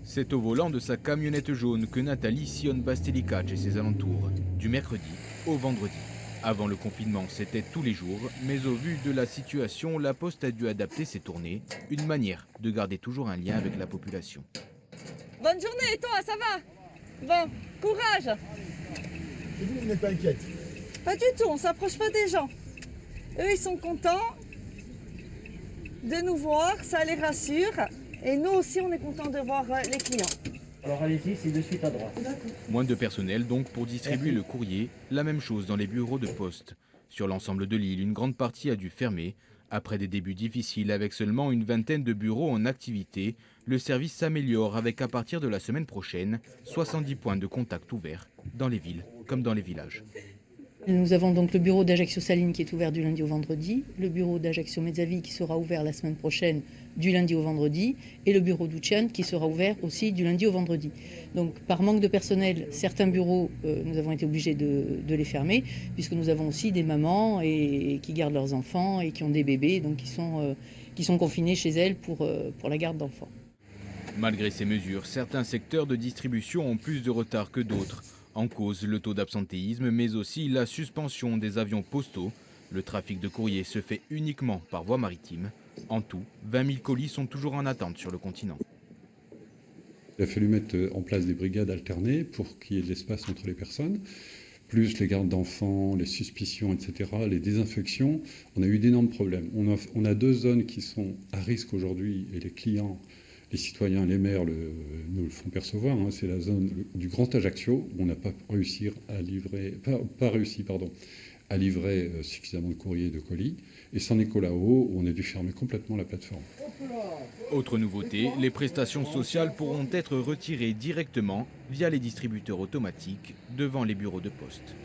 C'est au volant de sa camionnette jaune que Nathalie sillonne Bastelicac et ses alentours, du mercredi au vendredi. Avant le confinement, c'était tous les jours, mais au vu de la situation, la Poste a dû adapter ses tournées, une manière de garder toujours un lien avec la population. Bonne journée, et toi, ça va? Bon, courage. Et vous n'êtes pas inquiète? Pas du tout, on s'approche pas des gens. Eux, ils sont contents de nous voir, ça les rassure. Et nous aussi, on est contents de voir les clients. Alors allez-y, c'est de suite à droite. Moins de personnel donc pour distribuer le courrier, la même chose dans les bureaux de poste. Sur l'ensemble de l'île, une grande partie a dû fermer. Après des débuts difficiles avec seulement une vingtaine de bureaux en activité, le service s'améliore avec à partir de la semaine prochaine 70 points de contact ouverts dans les villes comme dans les villages. Nous avons donc le bureau d'Ajaccio-Saline qui est ouvert du lundi au vendredi, le bureau d'Ajaccio-Mezzavi qui sera ouvert la semaine prochaine du lundi au vendredi et le bureau d'Ucciane qui sera ouvert aussi du lundi au vendredi. Donc par manque de personnel, certains bureaux, nous avons été obligés de les fermer puisque nous avons aussi des mamans qui gardent leurs enfants et qui ont des bébés, donc qui sont confinés chez elles pour la garde d'enfants. Malgré ces mesures, certains secteurs de distribution ont plus de retard que d'autres. En cause, le taux d'absentéisme, mais aussi la suspension des avions postaux. Le trafic de courrier se fait uniquement par voie maritime. En tout, 20 000 colis sont toujours en attente sur le continent. Il a fallu mettre en place des brigades alternées pour qu'il y ait de l'espace entre les personnes, plus les gardes d'enfants, les suspicions, etc., les désinfections. On a eu d'énormes problèmes. On a 2 zones qui sont à risque aujourd'hui et les clients, les citoyens, les maires nous le font percevoir. C'est la zone du Grand Ajaccio où on n'a pas réussi à livrer suffisamment de courriers et de colis. Et San Nicolao où on a dû fermer complètement la plateforme. Autre nouveauté, les prestations sociales pourront être retirées directement via les distributeurs automatiques devant les bureaux de poste.